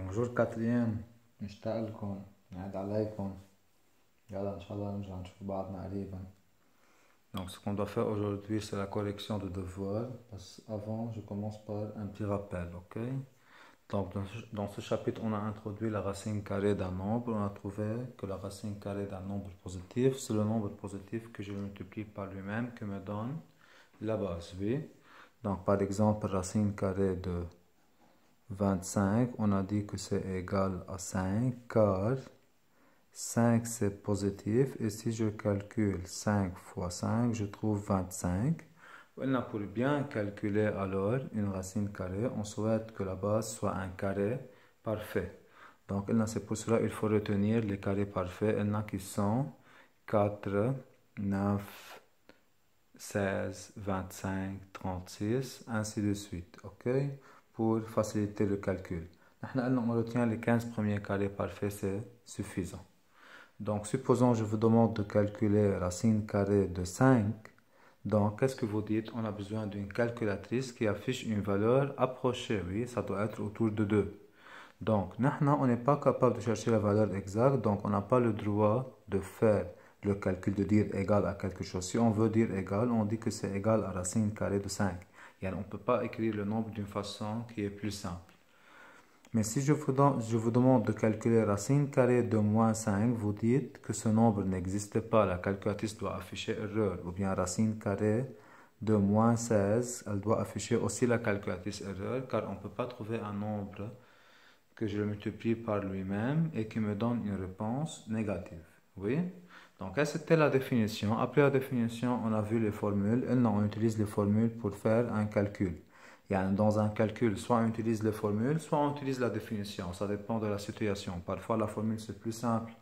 بونجور كاترين، مشتاق لكم، نعد عليكم. يلا إن شاء الله نرجع نشوف بعضنا قريبا. Donc ce qu'on doit faire aujourd'hui c'est la correction de devoirs. Avant je commence par un petit rappel, ok? Donc dans ce chapitre on a introduit la racine carrée d'un nombre. On a trouvé que la racine carrée d'un nombre positif c'est le nombre positif que je multiplie par lui-même qui me donne la base, oui. Donc par exemple racine carrée de 25, on a dit que c'est égal à 5 car 5 c'est positif et si je calcule 5 fois 5, je trouve 25. Pour bien calculer alors une racine carrée, on souhaite que la base soit un carré parfait. Donc c'est pour cela qu'il faut retenir les carrés parfaits. Il y en a qui sont 4, 9, 16, 25, 36, ainsi de suite, ok? Pour faciliter le calcul. On retient les 15 premiers carrés parfaits, c'est suffisant. Donc, supposons je vous demande de calculer racine carrée de 5. Donc, qu'est-ce que vous dites? On a besoin d'une calculatrice qui affiche une valeur approchée. Oui, ça doit être autour de 2. Donc, on n'est pas capable de chercher la valeur exacte, donc on n'a pas le droit de faire le calcul de dire égal à quelque chose. Si on veut dire égal, on dit que c'est égal à racine carrée de 5. On ne peut pas écrire le nombre d'une façon qui est plus simple. Mais si je vous demande de calculer racine carrée de moins 5, vous dites que ce nombre n'existe pas. La calculatrice doit afficher erreur. Ou bien racine carrée de moins 16, elle doit afficher aussi la calculatrice erreur, car on ne peut pas trouver un nombre que je multiplie par lui-même et qui me donne une réponse négative. Oui? Donc, c'était la définition. Après la définition, on a vu les formules. On utilise les formules pour faire un calcul. Dans un calcul, soit on utilise les formules, soit on utilise la définition. Ça dépend de la situation. Parfois, la formule, c'est plus simple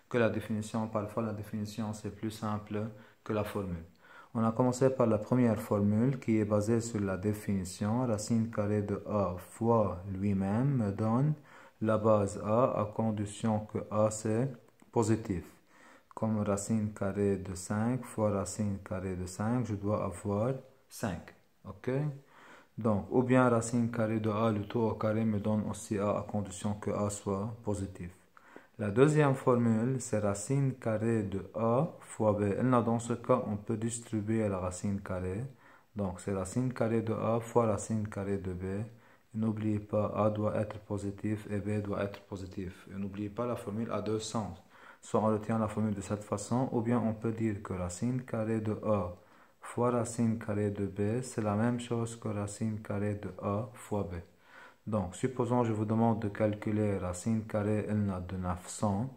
que la définition. Parfois, la définition, c'est plus simple que la formule. On a commencé par la première formule qui est basée sur la définition. Racine carrée de A fois lui-même me donne la base A à condition que A c'est positif. Comme racine carrée de 5 fois racine carrée de 5, je dois avoir 5. Ok? Donc, ou bien racine carrée de A, le tout au carré me donne aussi A à condition que A soit positif. La deuxième formule, c'est racine carrée de A fois B. Dans ce cas, on peut distribuer la racine carrée. Donc, c'est racine carrée de A fois racine carrée de B. N'oubliez pas, A doit être positif et B doit être positif. Et n'oubliez pas, la formule a deux sens. Soit on retient la formule de cette façon, ou bien on peut dire que racine carrée de A fois racine carrée de B, c'est la même chose que racine carrée de A fois B. Donc, supposons je vous demande de calculer racine carrée de 900.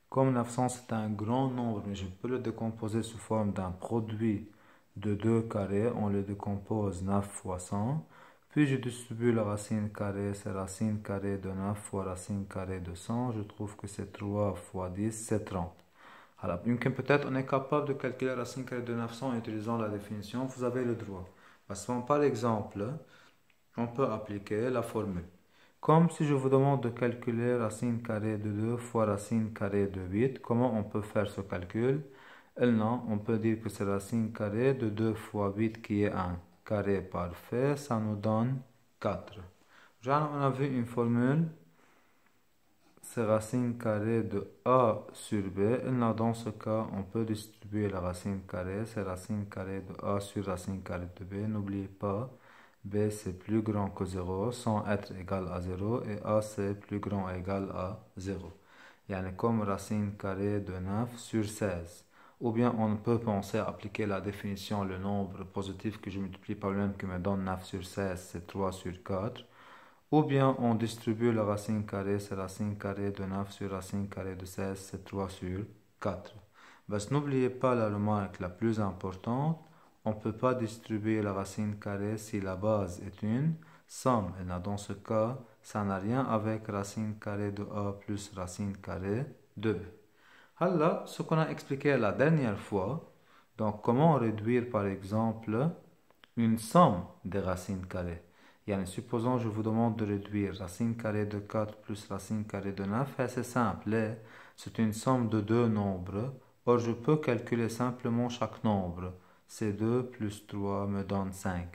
Comme 900 c'est un grand nombre, mais je peux le décomposer sous forme d'un produit de deux carrés. On le décompose 9 fois 100. Puis je distribue la racine carrée, c'est racine carrée de 9 fois racine carrée de 100. Je trouve que c'est 3 fois 10, c'est 30. Alors, peut-être on est capable de calculer la racine carrée de 900 en utilisant la définition. Vous avez le droit. Par exemple, on peut appliquer la formule. Comme si je vous demande de calculer racine carrée de 2 fois racine carrée de 8, comment on peut faire ce calcul? On peut dire que c'est racine carrée de 2 fois 8 qui est un carré parfait, ça nous donne 4. On a vu une formule, c'est racine carrée de A sur B. Dans ce cas, on peut distribuer la racine carrée, c'est racine carrée de A sur racine carrée de B. N'oubliez pas, B c'est plus grand que 0 sans être égal à 0 et A c'est plus grand ou égal à 0. Comme racine carrée de 9 sur 16. Ou bien on peut penser à appliquer la définition, le nombre positif que je multiplie par le même qui me donne 9 sur 16, c'est 3 sur 4. Ou bien on distribue la racine carrée, c'est racine carrée de 9 sur racine carrée de 16, c'est 3 sur 4. N'oubliez pas la remarque la plus importante, on ne peut pas distribuer la racine carrée si la base est une somme. Et dans ce cas, ça n'a rien avec racine carrée de A plus racine carrée de B. Alors, ce qu'on a expliqué la dernière fois, donc comment réduire par exemple une somme des racines carrées. Supposons je vous demande de réduire racine carrée de 4 plus racine carrée de 9, c'est simple, c'est une somme de deux nombres. Or, je peux calculer simplement chaque nombre. C'est 2 plus 3 me donne 5.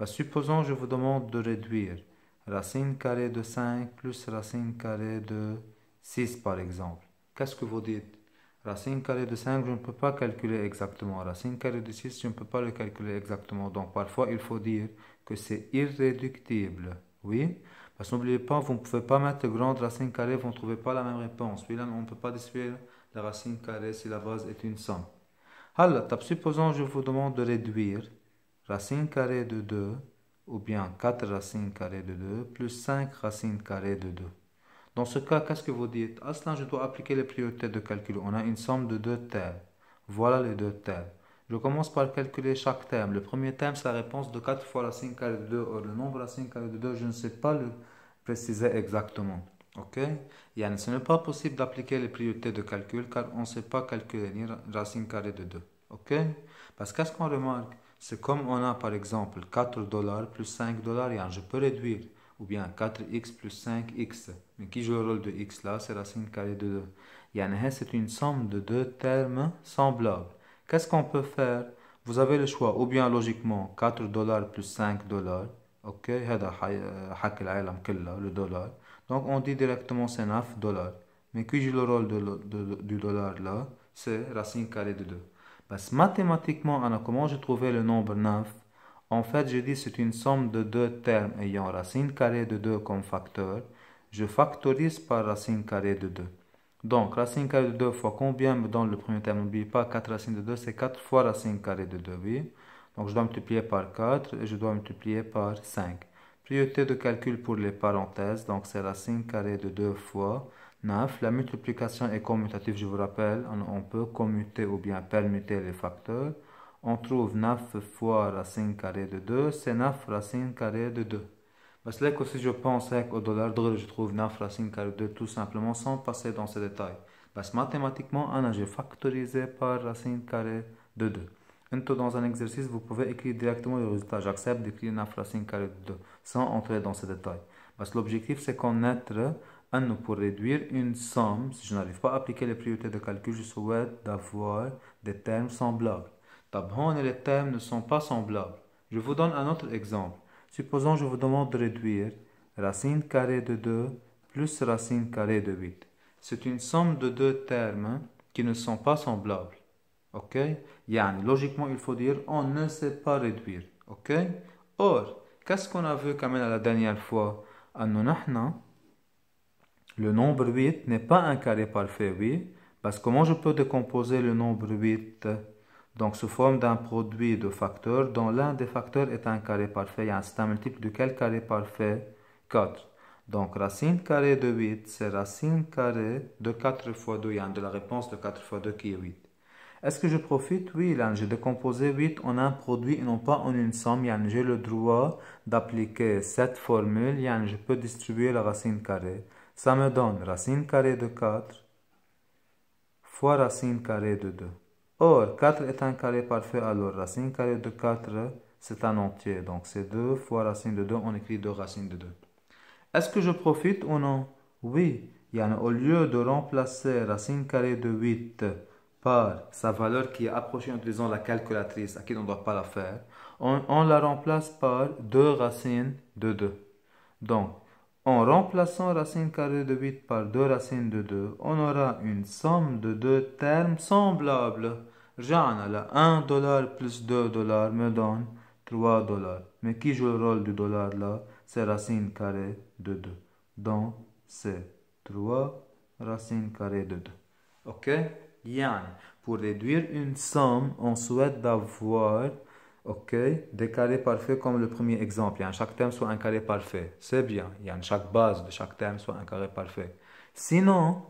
Supposons je vous demande de réduire racine carrée de 5 plus racine carrée de 6 par exemple. Qu'est-ce que vous dites? Racine carrée de 5, je ne peux pas calculer exactement. Racine carrée de 6, je ne peux pas le calculer exactement. Donc parfois, il faut dire que c'est irréductible. Oui? Parce que n'oubliez pas, vous ne pouvez pas mettre de grandes racines carrées, vous ne trouvez pas la même réponse. Oui, là, on ne peut pas distribuer la racine carrée si la base est une somme. Alors, supposons je vous demande de réduire racine carrée de 2 ou bien 4 racines carrées de 2 plus 5 racines carrées de 2. Dans ce cas, qu'est-ce que vous dites? Aslan, je dois appliquer les priorités de calcul. On a une somme de deux termes. Voilà les deux termes. Je commence par calculer chaque terme. Le premier terme, c'est la réponse de 4 fois racine carrée de 2. Or, le nombre racine carrée de 2, je ne sais pas le préciser exactement. Ok? Yani, ce n'est pas possible d'appliquer les priorités de calcul car on ne sait pas calculer ni racine carrée de 2. Ok? Parce qu'est-ce qu'on remarque? C'est comme on a par exemple 4 dollars plus 5 dollars. Yani, je peux réduire. Ou bien 4x plus 5x. Mais qui joue le rôle de x là? C'est racine carrée de 2. Yani, c'est une somme de deux termes semblables. Qu'est-ce qu'on peut faire? Vous avez le choix, ou bien logiquement 4 dollars plus 5 dollars. Ok, هذا حق العالم كله, le dollar. Donc on dit directement c'est 9 dollars. Mais qui joue le rôle du dollar là? C'est racine carrée de 2. Parce mathématiquement, comment j'ai trouvé le nombre 9? En fait, je dis c'est une somme de deux termes ayant racine carrée de 2 comme facteur. Je factorise par racine carrée de 2. Donc, racine carrée de 2 fois combien me donne le premier terme? N'oubliez pas, 4 racines de 2, c'est 4 fois racine carrée de 2, oui. Donc, je dois multiplier par 4 et je dois multiplier par 5. Priorité de calcul pour les parenthèses, donc c'est racine carrée de 2 fois 9. La multiplication est commutative, je vous rappelle. On peut commuter ou bien permuter les facteurs. On trouve 9 fois racine carrée de 2, c'est 9 racine carrée de 2. Parce que si je pense au dollar, je trouve 9 racine carrée de 2 tout simplement sans passer dans ces détails. Parce que mathématiquement, j'ai factorisé par racine carrée de 2. Dans un exercice, vous pouvez écrire directement le résultat. J'accepte d'écrire 9 racine carrée de 2 sans entrer dans ces détails. Parce que l'objectif, c'est connaître pour réduire une somme. Si je n'arrive pas à appliquer les priorités de calcul, je souhaite d'avoir des termes semblables. D'abord, les termes ne sont pas semblables. Je vous donne un autre exemple. Supposons je vous demande de réduire racine carrée de 2 plus racine carrée de 8. C'est une somme de deux termes qui ne sont pas semblables. Ok? Yani, logiquement, il faut dire on ne sait pas réduire. Ok? Or, qu'est-ce qu'on a vu quand même la dernière fois? Le nombre 8 n'est pas un carré parfait, oui. Parce que comment je peux décomposer le nombre 8 donc sous forme d'un produit de facteurs dont l'un des facteurs est un carré parfait. C'est un multiple de quel carré parfait? 4. Donc racine carrée de 8, c'est racine carrée de 4 fois 2. Il y a de la réponse de 4 fois 2 qui est 8. Est-ce que je profite? Oui, là, j'ai décomposé 8 en un produit et non pas en une somme. J'ai le droit d'appliquer cette formule. Je peux distribuer la racine carrée. Ça me donne racine carrée de 4 fois racine carrée de 2. Or, 4 est un carré parfait, alors racine carrée de 4, c'est un entier. Donc, c'est 2 fois racine de 2, on écrit 2 racines de 2. Est-ce que je profite ou non? Oui. Au lieu de remplacer racine carrée de 8 par sa valeur qui est approchée en utilisant la calculatrice, à qui on ne doit pas la faire, on la remplace par 2 racines de 2. Donc, en remplaçant racine carrée de 8 par 2 racines de 2, on aura une somme de deux termes semblables. Là, 1 dollar plus 2 dollars me donne 3 dollars. Mais qui joue le rôle du dollar là? C'est racine carrée de 2. Donc, c'est 3 racine carrée de 2. Ok? Pour réduire une somme, on souhaite d'avoir des carrés parfaits comme le premier exemple. Chaque terme soit un carré parfait. C'est bien. Chaque base de chaque terme soit un carré parfait. Sinon,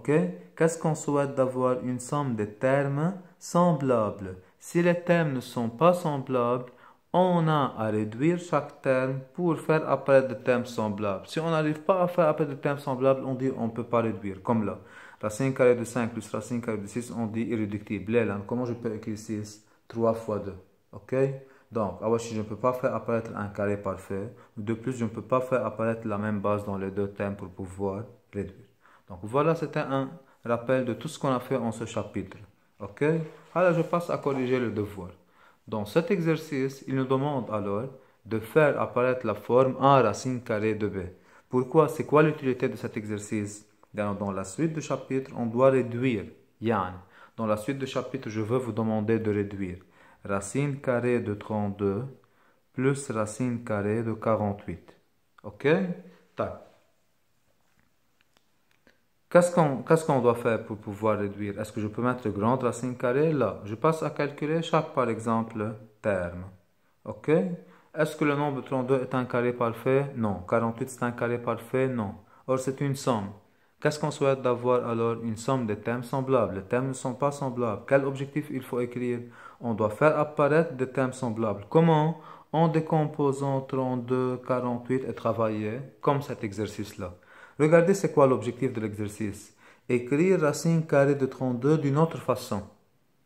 qu'est-ce qu'on souhaite d'avoir? Une somme de termes semblables. Si les termes ne sont pas semblables, on a à réduire chaque terme pour faire apparaître des termes semblables. Si on n'arrive pas à faire apparaître des termes semblables, on dit on ne peut pas réduire. Comme là, racine carrée de 5 plus racine carrée de 6, on dit irréductible. Là, comment je peux écrire 6? 3 fois 2. Ok? Donc, je ne peux pas faire apparaître un carré parfait. De plus, je ne peux pas faire apparaître la même base dans les deux termes pour pouvoir réduire. Donc, voilà, c'était un rappel de tout ce qu'on a fait en ce chapitre. Ok? Alors, je passe à corriger le devoir. Dans cet exercice, il nous demande alors de faire apparaître la forme a racine carrée de b. Pourquoi? C'est quoi l'utilité de cet exercice? Dans la suite du chapitre, on doit réduire. Yann. Dans la suite du chapitre, je veux vous demander de réduire racine carrée de 32 plus racine carrée de 48. Ok? Tac. Qu'est-ce qu'on doit faire pour pouvoir réduire? Est-ce que je peux mettre grande racine carrée? Là, je passe à calculer chaque, par exemple, terme. Ok? Est-ce que le nombre 32 est un carré parfait? Non. 48 c'est un carré parfait? Non. Or, c'est une somme. Qu'est-ce qu'on souhaite d'avoir alors? Une somme de termes semblables. Les termes ne sont pas semblables. Quel objectif il faut écrire? On doit faire apparaître des termes semblables. Comment? En décomposant 32, 48 et travailler comme cet exercice-là. Regardez c'est quoi l'objectif de l'exercice. Écrire racine carrée de 32 d'une autre façon.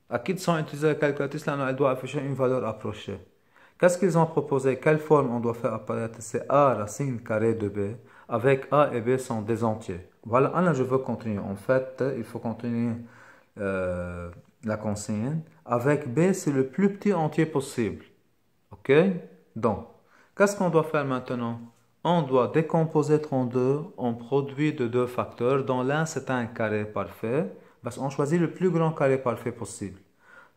À qui sont utilisées la calculatrice, là, elle doit afficher une valeur approchée. Qu'est-ce qu'ils ont proposé? Quelle forme on doit faire apparaître? C'est a racine carrée de b, avec a et b sont des entiers. Voilà, là je veux continuer. En fait, il faut continuer la consigne. Avec b, c'est le plus petit entier possible. Ok? Donc, qu'est-ce qu'on doit faire maintenant? On doit décomposer 32 en produit de deux facteurs, dont l'un c'est un carré parfait, parce qu'on choisit le plus grand carré parfait possible.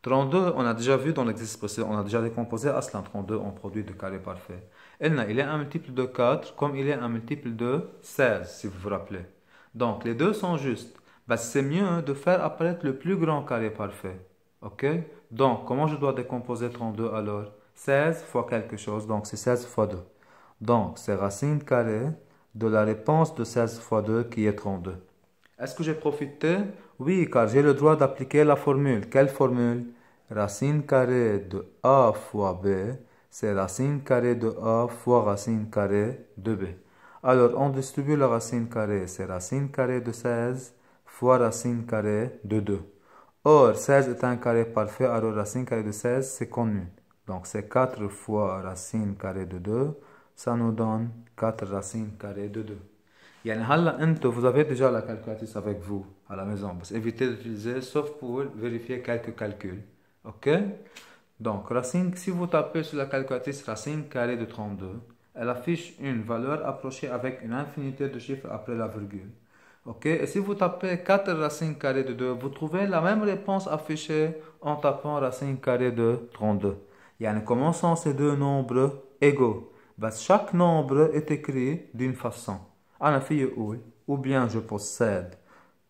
32, on a déjà vu dans l'exercice précédent, on a déjà décomposé Aslan 32 en produit de carré parfait. Il est un multiple de 4 comme il est un multiple de 16, si vous vous rappelez. Donc, les deux sont justes. C'est mieux de faire apparaître le plus grand carré parfait. Ok? Donc, comment je dois décomposer 32 alors? 16 fois quelque chose, donc c'est 16 fois 2. Donc, c'est racine carrée de la réponse de 16 fois 2 qui est 32. Est-ce que j'ai profité? Oui, car j'ai le droit d'appliquer la formule. Quelle formule? Racine carrée de a fois b, c'est racine carrée de a fois racine carrée de b. Alors, on distribue la racine carrée, c'est racine carrée de 16 fois racine carrée de 2. Or, 16 est un carré parfait, alors racine carrée de 16, c'est connu. Donc, c'est 4 fois racine carrée de 2. Ça nous donne 4 racines carrées de 2. Vous avez déjà la calculatrice avec vous à la maison. Évitez d'utiliser sauf pour vérifier quelques calculs. Ok? Donc, racine, si vous tapez sur la calculatrice racine carrée de 32, elle affiche une valeur approchée avec une infinité de chiffres après la virgule. Ok? Et si vous tapez 4 racines carrées de 2, vous trouvez la même réponse affichée en tapant racine carrée de 32. Comment sont ces deux nombres égaux? Chaque nombre est écrit d'une façon. Ou bien je possède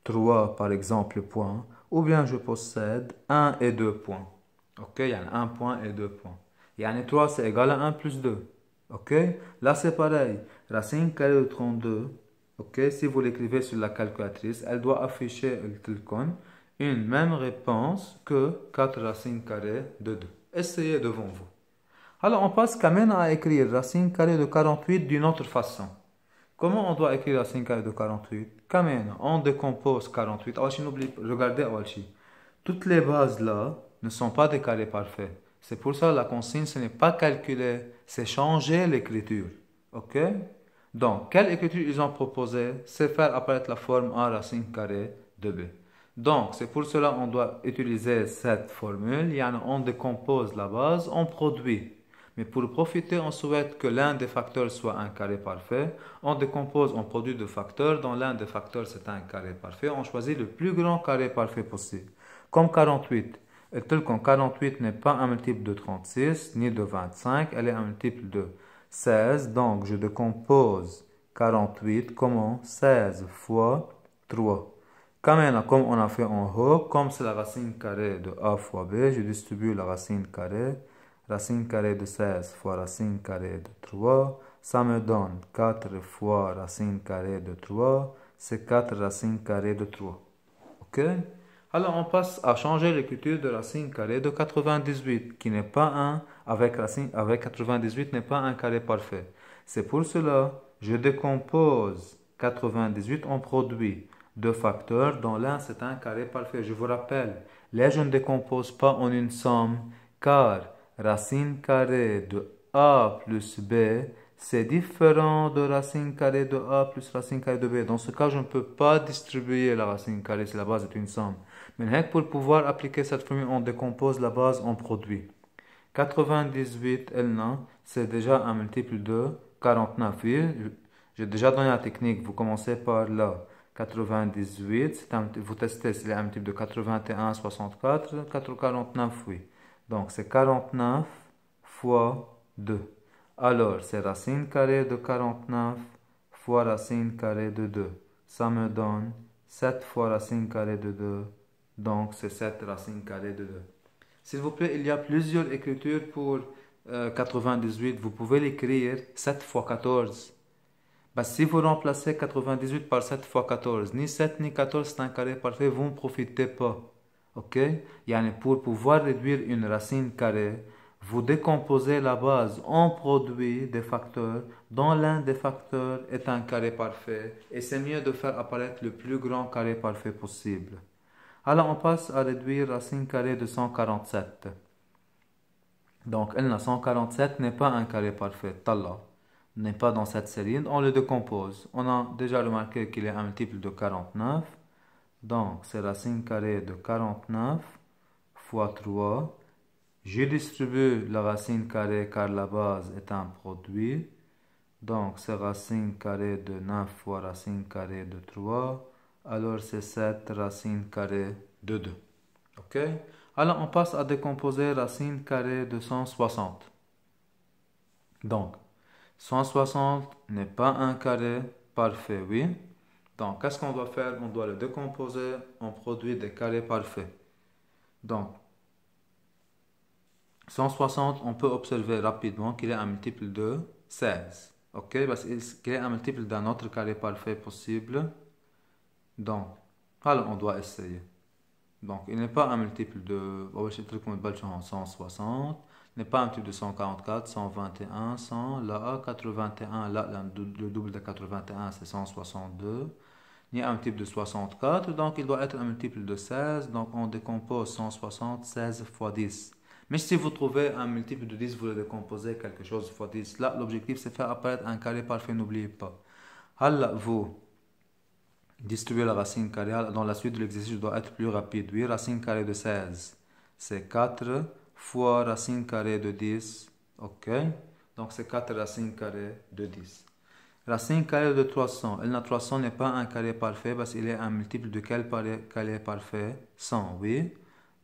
3 par exemple points, ou bien je possède 1 et 2 points. Ok, il y a 1 point et 2 points. 3 c'est égal à 1 plus 2. Ok, là c'est pareil. Racine carrée de 32. Ok, si vous l'écrivez sur la calculatrice, elle doit afficher une même réponse que 4 racines carrées de 2. Essayez devant vous. Alors on passe quand même à écrire racine carrée de 48 d'une autre façon. Comment on doit écrire racine carrée de 48? Quand même, on décompose 48. Regardez Alchi. Toutes les bases là ne sont pas des carrés parfaits. C'est pour ça que la consigne, ce n'est pas calculer, c'est changer l'écriture. Ok? Donc, quelle écriture ils ont proposé? C'est faire apparaître la forme a racine carrée de b. Donc, c'est pour cela qu'on doit utiliser cette formule. On décompose la base en produit. Mais pour profiter, on souhaite que l'un des facteurs soit un carré parfait. On décompose en produit de facteurs. Dans l'un des facteurs, c'est un carré parfait. On choisit le plus grand carré parfait possible. Comme 48. Et tel qu'on 48 n'est pas un multiple de 36, ni de 25. Elle est un multiple de 16. Donc, je décompose 48 comment? 16 fois 3. Comme on a fait en haut, comme c'est la racine carrée de a fois b, je distribue la racine carrée. Racine carrée de 16 fois racine carrée de 3, ça me donne 4 fois racine carrée de 3, c'est 4 racines carrées de 3. Ok? Alors on passe à changer l'écriture de racine carrée de 98, qui n'est pas un, avec 98 n'est pas un carré parfait. C'est pour cela, je décompose 98 en produit de facteurs, dont l'un c'est un carré parfait. Je vous rappelle, je ne décompose pas en une somme, car racine carrée de a plus b, c'est différent de racine carrée de a plus racine carrée de b. Dans ce cas, je ne peux pas distribuer la racine carrée si la base est une somme. Mais pour pouvoir appliquer cette formule, on décompose la base en produit. 98, c'est déjà un multiple de 49. Oui, j'ai déjà donné la technique. Vous commencez par là. 98, vous testez s'il est un multiple de 81, 64, 49, oui. Donc, c'est 49 fois 2. Alors, c'est racine carrée de 49 fois racine carrée de 2. Ça me donne 7 fois racine carrée de 2. Donc, c'est 7 racine carrée de 2. S'il vous plaît, il y a plusieurs écritures pour 98. Vous pouvez l'écrire 7 fois 14. Bah, si vous remplacez 98 par 7 fois 14, ni 7 ni 14 c'est un carré parfait, vous ne profitez pas. Ok? Yani pour pouvoir réduire une racine carrée, vous décomposez la base en produit des facteurs dont l'un des facteurs est un carré parfait et c'est mieux de faire apparaître le plus grand carré parfait possible. Alors on passe à réduire racine carrée de 147. Donc, 147 n'est pas un carré parfait. Tallah n'est pas dans cette série. On le décompose. On a déjà remarqué qu'il est un multiple de 49. Donc, c'est racine carrée de 49 fois 3. Je distribue la racine carrée car la base est un produit. Donc, c'est racine carrée de 9 fois racine carrée de 3. Alors, c'est 7 racine carrée de 2. Ok? Alors, on passe à décomposer racine carrée de 160. Donc, 160 n'est pas un carré parfait, oui. Donc, qu'est-ce qu'on doit faire? On doit le décomposer en produit des carrés parfaits. Donc, 160, on peut observer rapidement qu'il est un multiple de 16. Ok? Parce qu'il est un multiple d'un autre carré parfait possible. Donc, alors on doit essayer. Donc, il n'est pas un multiple de 160, n'est pas un multiple de 144, 121, 100, là, 81, là, le double de 81, c'est 162, ni un multiple de 64, donc il doit être un multiple de 16, donc on décompose 160, 16 fois 10. Mais si vous trouvez un multiple de 10, vous le décomposez quelque chose fois 10. Là, l'objectif, c'est faire apparaître un carré parfait, n'oubliez pas. Alors, vous distribuer la racine carrée. Dans la suite de l'exercice, je dois être plus rapide. Oui, racine carrée de 16, c'est 4 fois racine carrée de 10. Ok? Donc, c'est 4 racines carrées de 10. Racine carrée de 300. Elle 300 n'est pas un carré parfait parce qu'il est un multiple de quel carré parfait? 100, oui.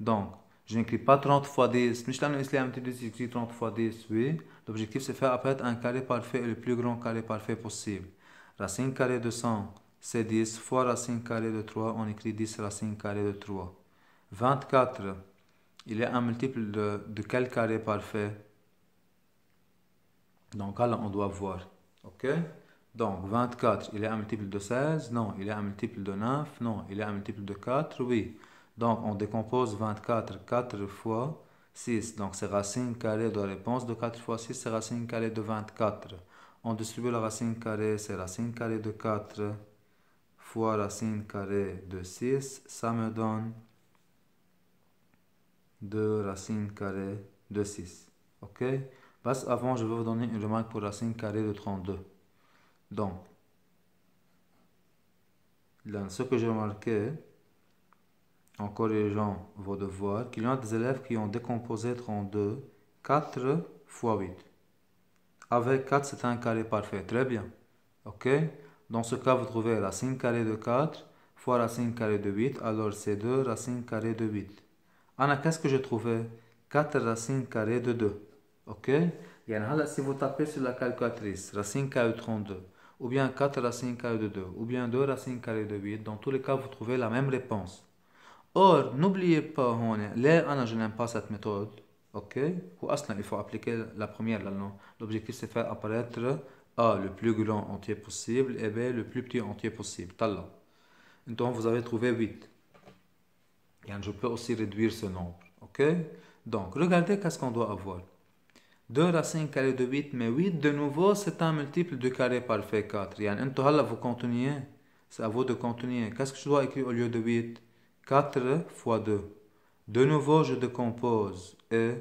Donc, je n'écris pas 30 fois 10. Mais je t'ai un multiple de 10, j'écris 30 fois 10, oui. L'objectif, c'est faire apparaître un carré parfait et le plus grand carré parfait possible. Racine carrée de 100. C'est 10 fois racine carrée de 3, on écrit 10 racine carrée de 3. 24, il est un multiple de quel carré parfait? Donc là, on doit voir. Ok? Donc 24, il est un multiple de 16? Non. Il est un multiple de 9? Non. Il est un multiple de 4? Oui. Donc on décompose 24 4 fois 6. Donc c'est racine carrée de la réponse de 4 fois 6, c'est racine carrée de 24. On distribue la racine carrée, c'est racine carrée de 4 fois racine carrée de 6, ça me donne 2 racine carrée de 6. Ok? Parce avant, je vais vous donner une remarque pour racine carrée de 32. Donc, là, ce que j'ai remarqué, en corrigeant vos devoirs, qu'il y a des élèves qui ont décomposé 32 4 fois 8. Avec 4, c'est un carré parfait. Très bien. Ok? Dans ce cas, vous trouvez racine carrée de 4 fois racine carrée de 8. Alors, c'est 2 racine carrée de 8. Anna, qu'est-ce que j'ai trouvé? 4 racines carrées de 2. Ok? Si vous tapez sur la calculatrice racine carrée de 32, ou bien 4 racines carrées de 2, ou bien 2 racines carrées de 8, dans tous les cas, vous trouvez la même réponse. Or, n'oubliez pas, là, je n'aime pas cette méthode. Ok? Ou il faut appliquer la première là, non. L'objectif, c'est faire apparaître A, le plus grand entier possible, et B, le plus petit entier possible. Talla. Donc, vous avez trouvé 8. Je peux aussi réduire ce nombre. Ok? Donc, regardez qu'est-ce qu'on doit avoir. 2 racines carrées de 8, mais 8 de nouveau, c'est un multiple de carré parfait 4. Vous continuez. C'est à vous de continuer. Qu'est-ce que je dois écrire au lieu de 8? 4 fois 2. De nouveau, je décompose et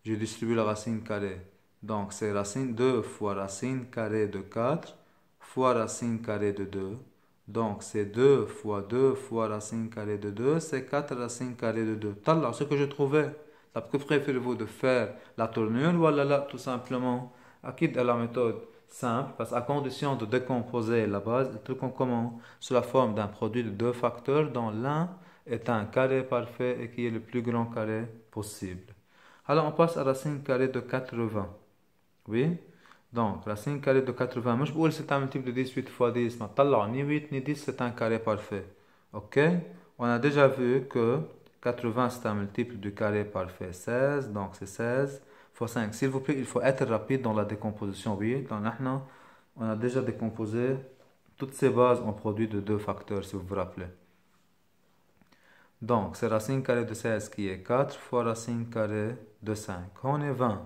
je distribue la racine carrée. Donc, c'est racine 2 fois racine carrée de 4 fois racine carrée de 2. Donc, c'est 2 fois 2 fois racine carrée de 2, c'est 4 racine carrée de 2. Tallah, ce que je trouvais. Que préférez-vous de faire la tournure ou là, tout simplement? Acquis la méthode simple, parce qu'à condition de décomposer la base, le truc en commun sous la forme d'un produit de deux facteurs dont l'un est un carré parfait et qui est le plus grand carré possible. Alors on passe à racine carrée de 80. Oui? Donc racine carrée de 80, moi je بقول c'est un multiple de 18 fois 10, ما تطلع ni 8 ni 10, c'est un carré parfait. Ok? On a déjà vu que 80 c'est un multiple du carré parfait 16, donc c'est 16 fois 5. S'il vous plaît, il faut être rapide dans la décomposition. Oui, donc on a déjà décomposé toutes ces bases en produit de deux facteurs, si vous vous rappelez. Donc, c'est racine carrée de 16 qui est 4 fois racine carrée de 5. On est 20.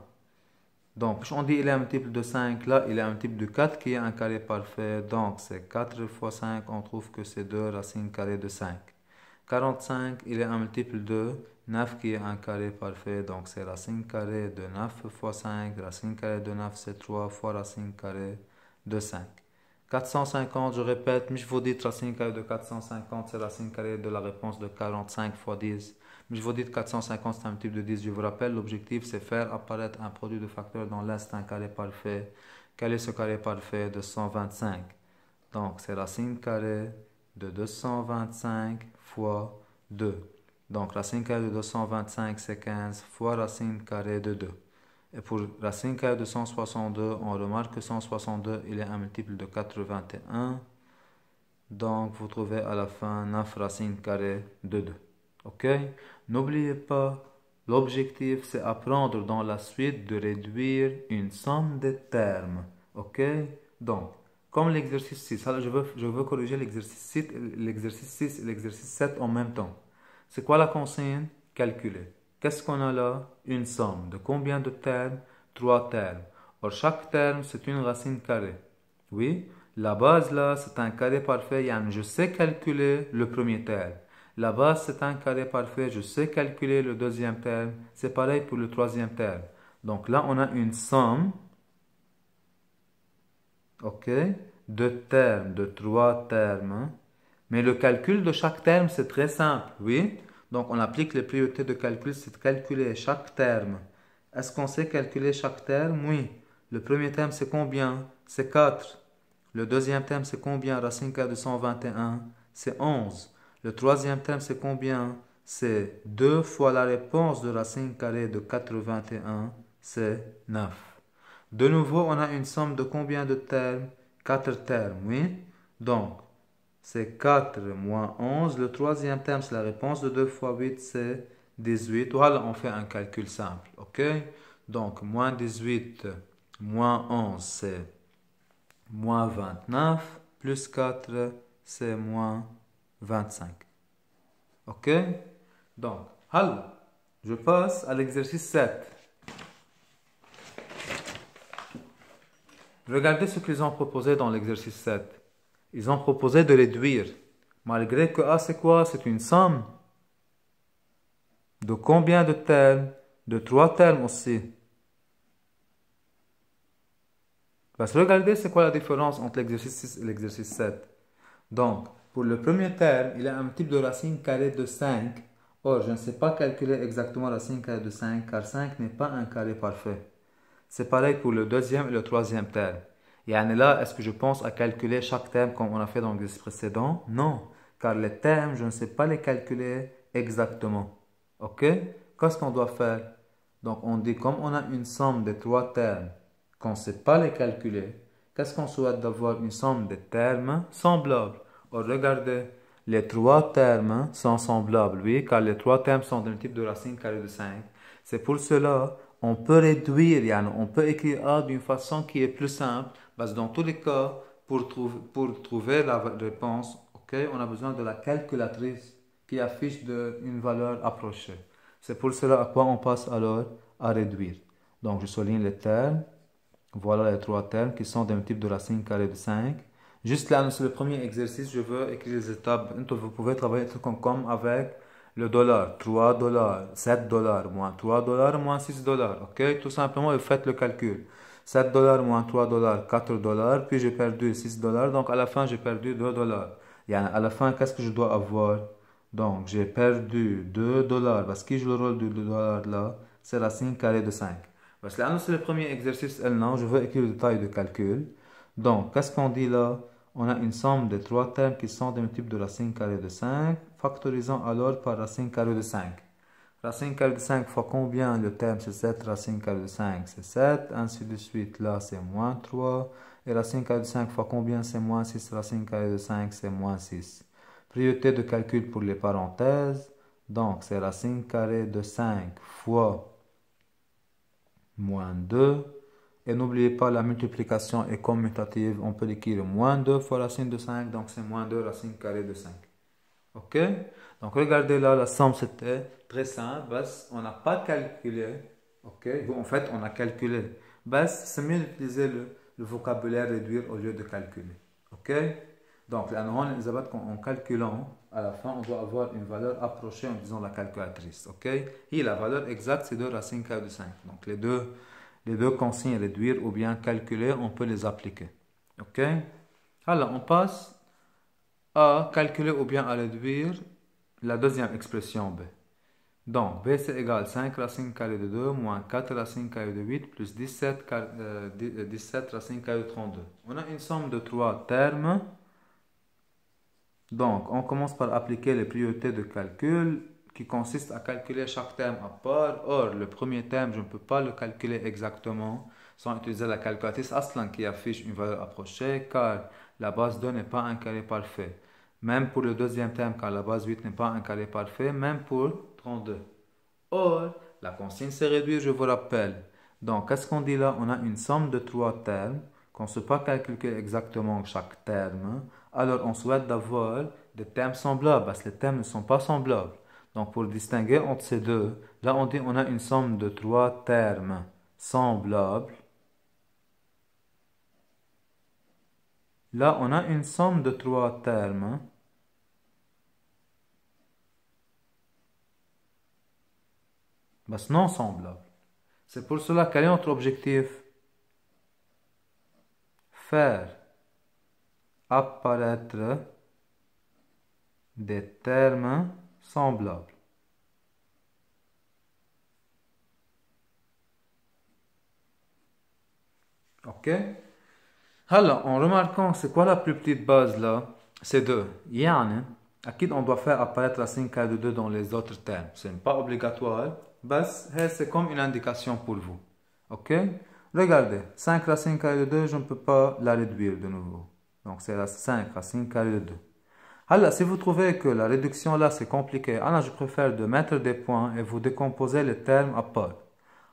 Donc, on dit il est un multiple de 5, là, il est un multiple de 4 qui est un carré parfait. Donc, c'est 4 fois 5, on trouve que c'est 2 racine carrée de 5. 45, il est un multiple de 9 qui est un carré parfait. Donc, c'est racine carrée de 9 fois 5. Racine carrée de 9, c'est 3 fois racine carrée de 5. 450, je répète, mais je vous dis racine carrée de 450, c'est racine carrée de la réponse de 45 fois 10. Mais je vous dis 450, c'est un multiple de 10. Je vous rappelle, l'objectif, c'est faire apparaître un produit de facteurs dont l'un c'est un carré parfait. Quel est ce carré parfait de 125? Donc, c'est racine carrée de 225 fois 2. Donc, racine carrée de 225, c'est 15 fois racine carrée de 2. Et pour racine carrée de 162, on remarque que 162, il est un multiple de 81. Donc, vous trouvez à la fin 9 racines carrées de 2. Ok? N'oubliez pas, l'objectif, c'est apprendre dans la suite de réduire une somme de termes. Ok? Donc, comme l'exercice 6, alors je veux corriger l'exercice 6 et l'exercice 7 en même temps. C'est quoi la consigne? Calculer. Qu'est-ce qu'on a là? Une somme. De combien de termes? 3 termes. Or, chaque terme, c'est une racine carrée. Oui? La base là, c'est un carré parfait. Je sais calculer le premier terme. La base, c'est un carré parfait. Je sais calculer le deuxième terme. C'est pareil pour le troisième terme. Donc là, on a une somme. Ok? De termes, de 3 termes. Mais le calcul de chaque terme, c'est très simple. Oui? Donc, on applique les priorités de calcul, c'est de calculer chaque terme. Est-ce qu'on sait calculer chaque terme? Oui. Le premier terme, c'est combien? C'est 4. Le deuxième terme, c'est combien? Racine carrée de 121, c'est 11. Le troisième terme, c'est combien? C'est 2 fois la réponse de racine carrée de 81, c'est 9. De nouveau, on a une somme de combien de termes? 4 termes, oui. Donc, c'est 4 moins 11. Le troisième terme, c'est la réponse de 2 fois 8, c'est 18. Voilà, on fait un calcul simple, ok? Donc, moins 18, moins 11, c'est moins 29, plus 4, c'est moins 25. Ok? Donc, je passe à l'exercice 7. Regardez ce qu'ils ont proposé dans l'exercice 7. Ils ont proposé de réduire. Malgré que A, c'est quoi? C'est une somme. De combien de termes? De 3 termes aussi. Parce que regardez, c'est quoi la différence entre l'exercice 6 et l'exercice 7. Donc, pour le premier terme, il y a un type de racine carrée de 5. Or, je ne sais pas calculer exactement racine carrée de 5, car 5 n'est pas un carré parfait. C'est pareil pour le deuxième et le troisième terme. Et là, est-ce que je pense à calculer chaque terme comme on a fait dans l'exercice précédent? Non, car les termes, je ne sais pas les calculer exactement. Ok? Qu'est-ce qu'on doit faire? Donc, on dit comme on a une somme de 3 termes qu'on ne sait pas les calculer, qu'est-ce qu'on souhaite d'avoir une somme de termes semblables? Or, regardez, les 3 termes sont semblables, oui, car les 3 termes sont d'un type de racine carrée de 5. C'est pour cela on peut réduire, on peut écrire A d'une façon qui est plus simple, parce que dans tous les cas, pour trouver la réponse, okay, on a besoin de la calculatrice qui affiche une valeur approchée. C'est pour cela à quoi on passe alors à réduire. Donc, je souligne les termes. Voilà les 3 termes qui sont d'un type de racine carrée de 5. Juste là, c'est le premier exercice, je veux écrire les étapes. Vous pouvez travailler comme avec le dollar, 3 dollars, 7 dollars, moins 3 dollars, moins 6 dollars. Ok? Tout simplement, vous faites le calcul. 7 dollars moins 3 dollars, 4 dollars, puis j'ai perdu 6 dollars. Donc, à la fin, j'ai perdu 2 dollars. À la fin, qu'est-ce que je dois avoir? Donc, j'ai perdu 2 dollars. Parce qui joue le rôle du dollar là? C'est racine carrée de 5. Parce que là, c'est le premier exercice, non, je veux écrire le détail de calcul. Donc, qu'est-ce qu'on dit là? On a une somme de 3 termes qui sont des multiples de racine carrée de 5. Factorisons alors par racine carrée de 5. Racine carrée de 5 fois combien? Le terme c'est 7, racine carrée de 5 c'est 7, ainsi de suite. Là c'est moins 3. Et racine carrée de 5 fois combien? C'est moins 6, racine carrée de 5 c'est moins 6. Priorité de calcul pour les parenthèses. Donc c'est racine carrée de 5 fois moins 2. Et n'oubliez pas, la multiplication est commutative. On peut l'écrire moins 2 fois racine de 5. Donc c'est moins 2 racine carrée de 5. Ok? Donc regardez là, la somme c'était très simple. Bas, on n'a pas calculé. Ok? En fait, on a calculé. Bas, c'est mieux d'utiliser le vocabulaire réduire au lieu de calculer. Ok? Donc, là, en calculant, à la fin, on doit avoir une valeur approchée en disant la calculatrice. Ok? Et la valeur exacte, c'est 2 racine carrée de 5. Donc, les deux consignes réduire ou bien calculer, on peut les appliquer. Ok? Alors, on passe à calculer ou bien à réduire la deuxième expression b. Donc, b c'est égal à 5 racine carrée de 2 moins 4 racine carrée de 8 plus 17, 17 racine carrée de 32. On a une somme de 3 termes. Donc, on commence par appliquer les priorités de calcul qui consistent à calculer chaque terme à part. Or, le premier terme, je ne peux pas le calculer exactement sans utiliser la calculatrice Aslan qui affiche une valeur approchée car la base 2 n'est pas un carré parfait. Même pour le deuxième terme car la base 8 n'est pas un carré parfait, même pour 32. Or, la consigne c'est réduire, je vous rappelle. Donc, qu'est-ce qu'on dit là? On a une somme de 3 termes qu'on ne sait pas calculer exactement chaque terme. Alors, on souhaite d'avoir des termes semblables parce que les termes ne sont pas semblables. Donc, pour distinguer entre ces deux, là, on dit on a une somme de 3 termes semblables. Là, on a une somme de 3 termes non semblables. C'est pour cela quel est notre objectif? Faire apparaître des termes semblables. Ok? Alors, en remarquant c'est quoi la plus petite base là? C'est 2. Yani, on doit faire apparaître la racine carrée de 2 dans les autres termes. Ce n'est pas obligatoire. C'est comme une indication pour vous. Ok? Regardez, 5 racine carrée de 2, je ne peux pas la réduire de nouveau. Donc c'est la 5 racine carrée de 2. Alors, si vous trouvez que la réduction là c'est compliqué, alors je préfère de mettre des points et vous décomposer les termes à part.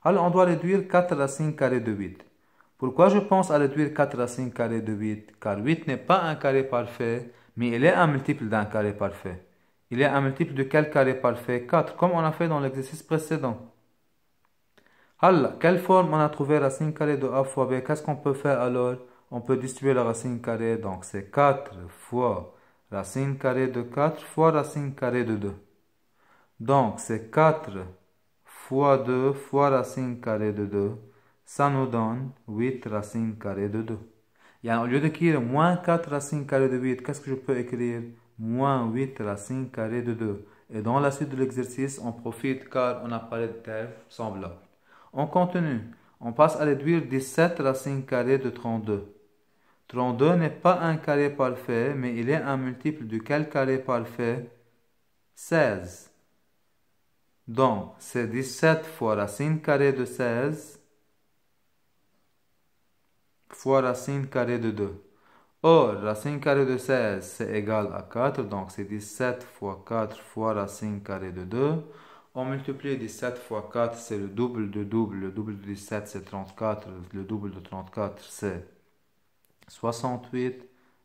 Alors, on doit réduire 4 racines carrées de 8. Pourquoi je pense à réduire 4 racines carrées de 8? Car 8 n'est pas un carré parfait, mais il est un multiple d'un carré parfait. Il est un multiple de quel carré parfait? 4, comme on a fait dans l'exercice précédent. Alors, quelle forme on a trouvé racine carrée de a fois b? Qu'est-ce qu'on peut faire alors? On peut distribuer la racine carrée, donc c'est 4 fois racine carrée de 4 fois racine carrée de 2. Donc, c'est 4 fois 2 fois racine carrée de 2. Ça nous donne 8 racines carrées de 2. Et au lieu d'écrire moins 4 racines carrées de 8, qu'est-ce que je peux écrire? Moins 8 racines carrées de 2. Et dans la suite de l'exercice, on profite car on apparaît de termes semblables. On continue. On passe à réduire 17 racines carrées de 32. 32 n'est pas un carré parfait, mais il est un multiple de quel carré parfait? 16. Donc, c'est 17 fois racine carrée de 16 fois racine carrée de 2. Or, racine carrée de 16, c'est égal à 4, donc c'est 17 fois 4 fois racine carrée de 2. On multiplie 17 fois 4, c'est le double de double. Le double de 17, c'est 34. Le double de 34, c'est 68.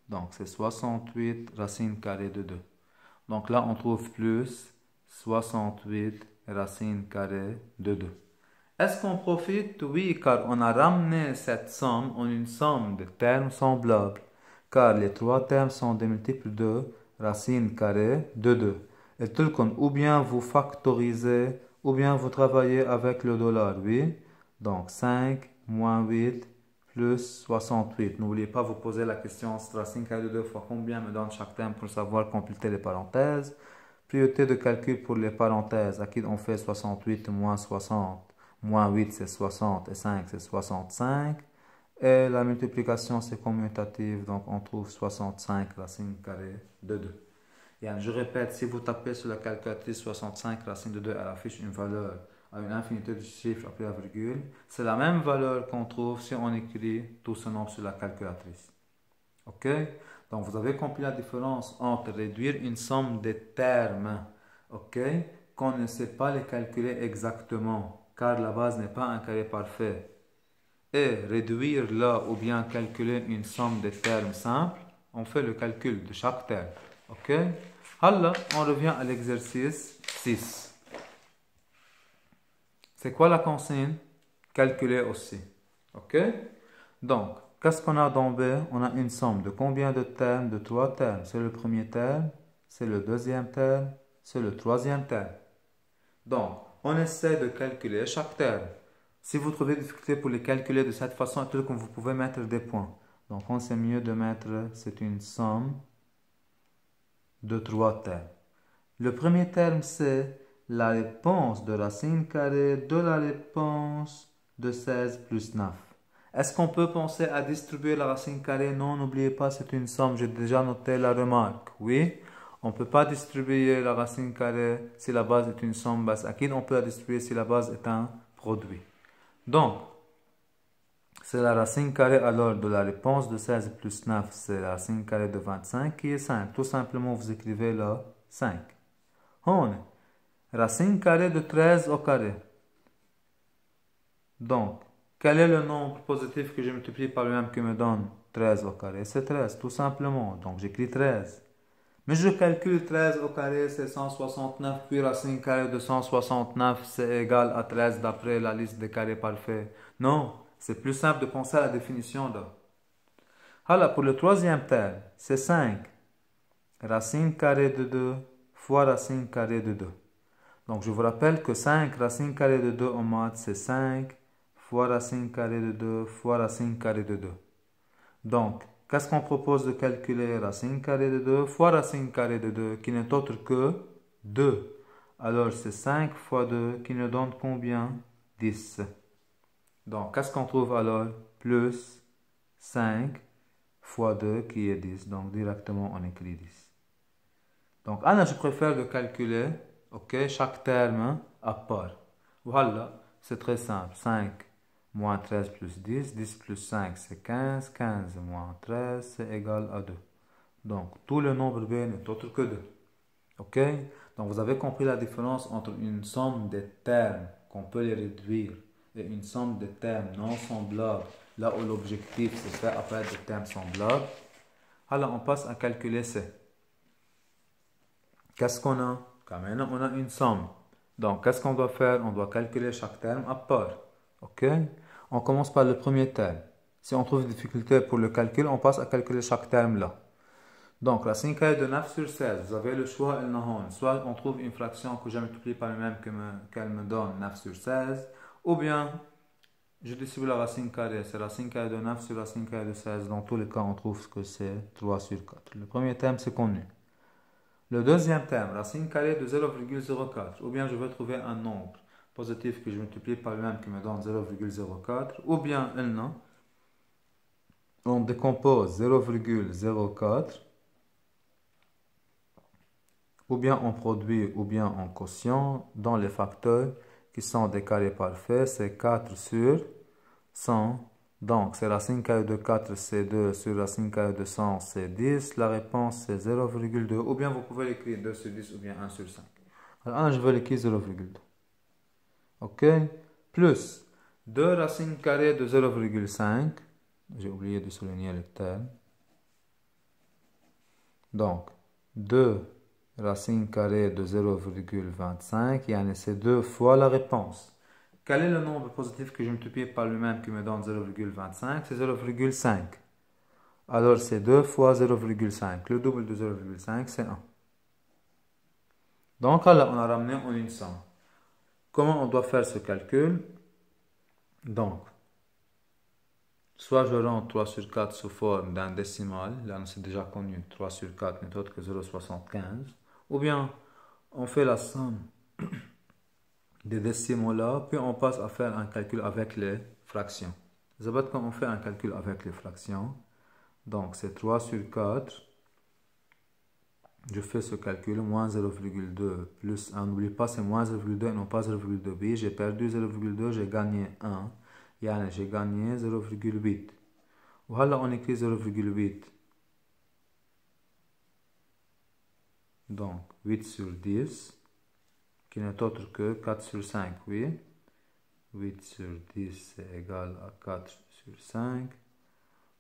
Donc, c'est 68 racine carrée de 2. Donc là, on trouve plus 68 racine carrée de 2. Est-ce qu'on profite? Oui, car on a ramené cette somme en une somme de termes semblables. Car les 3 termes sont des multiples de racine carrée de 2. Et tout comme ou bien vous factorisez, ou bien vous travaillez avec le dollar, oui. Donc 5 moins 8 plus 68. N'oubliez pas vous poser la question, racine carrée de 2 fois combien me donne chaque terme pour savoir compléter les parenthèses. Priorité de calcul pour les parenthèses. À qui on fait 68 moins 60. Moins 8 c'est 60 et 5 c'est 65. Et la multiplication c'est commutative. Donc on trouve 65 racine carrée de 2. Je répète, si vous tapez sur la calculatrice 65 racine de 2, elle affiche une valeur à une infinité de chiffres après la virgule. C'est la même valeur qu'on trouve si on écrit tout ce nombre sur la calculatrice. Ok? Donc vous avez compris la différence entre réduire une somme de termes, ok, qu'on ne sait pas les calculer exactement, car la base n'est pas un carré parfait, et réduire là ou bien calculer une somme de termes simples, on fait le calcul de chaque terme. Ok? Alors, on revient à l'exercice 6. C'est quoi la consigne? Calculer aussi. Ok? Donc, qu'est-ce qu'on a dans B? On a une somme de combien de termes? De 3 termes. C'est le premier terme, c'est le deuxième terme, c'est le troisième terme. Donc, on essaie de calculer chaque terme. Si vous trouvez des difficultés pour les calculer de cette façon, vous pouvez mettre des points. Donc, on sait mieux de mettre, c'est une somme de 3 termes. Le premier terme, c'est la réponse de racine carrée de la réponse de 16 plus 9. Est-ce qu'on peut penser à distribuer la racine carrée? Non, n'oubliez pas, c'est une somme. J'ai déjà noté la remarque. Oui, on ne peut pas distribuer la racine carrée si la base est une somme basse acquise. On peut la distribuer si la base est un produit. Donc, c'est la racine carrée alors de la réponse de 16 plus 9, c'est la racine carrée de 25 qui est 5. Tout simplement, vous écrivez là 5. On est racine carrée de 13 au carré. Donc, quel est le nombre positif que je multiplie par lui-même qui me donne 13 au carré? C'est 13, tout simplement. Donc, j'écris 13. Mais je calcule 13 au carré, c'est 169, puis racine carrée de 169, c'est égal à 13 d'après la liste des carrés parfaits. Non, c'est plus simple de penser à la définition là. Alors, pour le troisième terme, c'est 5. Racine carrée de 2 fois racine carrée de 2. Donc, je vous rappelle que 5 racine carrée de 2 en maths, c'est 5 fois racine carrée de 2 fois racine carrée de 2. Donc, qu'est-ce qu'on propose de calculer? Racine carrée de 2 fois racine carrée de 2, qui n'est autre que 2. Alors, c'est 5 fois 2 qui nous donne combien? 10. Donc, qu'est-ce qu'on trouve alors? Plus 5 fois 2 qui est 10. Donc, directement, on écrit 10. Donc, Anna, je préfère de calculer, ok, chaque terme à part. Voilà, c'est très simple. 5 moins 13 plus 10, 10 plus 5 c'est 15, 15 moins 13 c'est égal à 2. Donc, tout le nombre B n'est autre que 2. Ok? Donc, vous avez compris la différence entre une somme de termes qu'on peut les réduire et une somme de termes non semblables, là où l'objectif c'est faire apparaître des termes semblables. Alors, on passe à calculer C. Qu'est-ce qu'on a? Quand maintenant, on a une somme. Donc, qu'est-ce qu'on doit faire? On doit calculer chaque terme à part. Ok? On commence par le premier terme. Si on trouve des difficultés pour le calcul, on passe à calculer chaque terme là. Donc, racine carrée de 9 sur 16, vous avez le choix, soit on trouve une fraction que je multiplie par elle-même qu'elle me donne 9 sur 16, ou bien je distribue la racine carrée, c'est racine carrée de 9 sur racine carrée de 16. Dans tous les cas, on trouve que c'est 3 sur 4. Le premier terme, c'est connu. Le deuxième terme, racine carrée de 0,04, ou bien je veux trouver un nombre positif que je multiplie par lui-même qui me donne 0,04, ou bien un nom. On décompose 0,04, ou bien en produit, ou bien en quotient, dans les facteurs qui sont des carrés parfaits, c'est 4 sur 100. Donc, c'est racine carrée de 4, c'est 2, sur racine carrée de 100, c'est 10. La réponse, c'est 0,2. Ou bien vous pouvez l'écrire 2 sur 10 ou bien 1 sur 5. Alors, je vais l'écrire 0,2. OK? Plus 2 racine carrée de 0,5. J'ai oublié de souligner le terme. Donc, 2 racine carrée de 0,25. C'est 2 fois la réponse. Quel est le nombre positif que je multiplie par lui-même qui me donne 0,25? C'est 0,5. Alors, c'est 2 fois 0,5. Le double de 0,5, c'est 1. Donc, là, on a ramené en une somme. Comment on doit faire ce calcul? Donc, soit je rends 3 sur 4 sous forme d'un décimal. Là, c'est déjà connu. 3 sur 4 n'est autre que 0,75. Ou bien, on fait la somme des décimaux là, puis on passe à faire un calcul avec les fractions. D'abord, quand on fait un calcul avec les fractions, donc c'est 3 sur 4, je fais ce calcul, moins 0,2 plus 1, n'oublie pas c'est moins 0,2 et non pas 0,2, oui, j'ai perdu 0,2, j'ai gagné 1, yani j'ai gagné 0,8. Voilà, on écrit 0,8. Donc 8 sur 10, qui n'est autre que 4 sur 5, oui. 8 sur 10 c'est égal à 4 sur 5.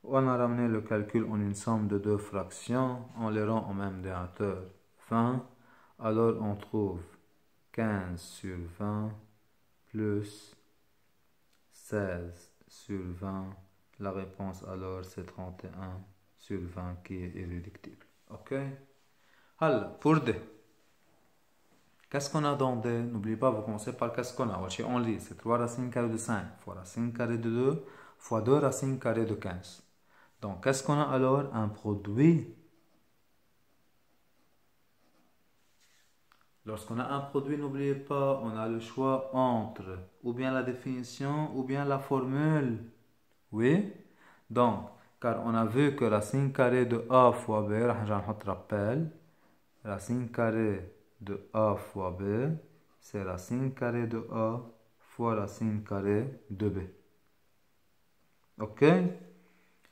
On a ramené le calcul en une somme de deux fractions, on les rend au même dénominateur 20. Alors on trouve 15 sur 20 plus 16 sur 20. La réponse alors c'est 31 sur 20 qui est irréductible. Ok? Alors, pour D, qu'est-ce qu'on a dans D? N'oubliez pas, vous commencez par qu'est-ce qu'on a. On lit, c'est 3 racines carrées de 5 fois racine carrée de 2 fois 2 racines carrées de 15. Donc, qu'est-ce qu'on a alors? Un produit. Lorsqu'on a un produit, n'oubliez pas, on a le choix entre ou bien la définition ou bien la formule. Oui? Donc, car on a vu que racine carrée de A fois B, rappel, racine carrée de A fois B, c'est racine carrée de A fois racine carrée de B. Ok?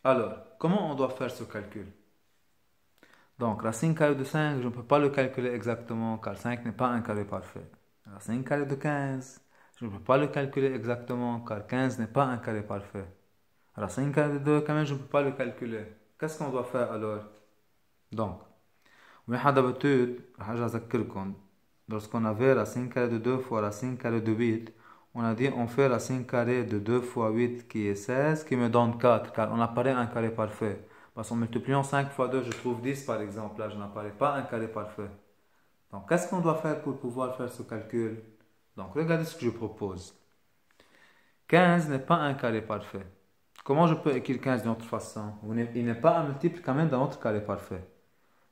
Alors, comment on doit faire ce calcul? Donc, racine carrée de 5, je ne peux pas le calculer exactement car 5 n'est pas un carré parfait. Racine carrée de 15, je ne peux pas le calculer exactement car 15 n'est pas un carré parfait. Racine carrée de 2, quand même, je ne peux pas le calculer. Qu'est-ce qu'on doit faire alors? Donc, d'habitude, lorsqu'on avait racine carrée de 2 fois racine carrée de 8, on a dit on fait racine carrée de 2 fois 8 qui est 16, qui me donne 4, car on apparaît un carré parfait. Parce qu'en multipliant 5 fois 2, je trouve 10 par exemple, là je n'apparais pas un carré parfait. Donc qu'est-ce qu'on doit faire pour pouvoir faire ce calcul? Donc regardez ce que je propose. 15 n'est pas un carré parfait. Comment je peux écrire 15 d'une autre façon? Il n'est pas un multiple quand même d'un autre carré parfait.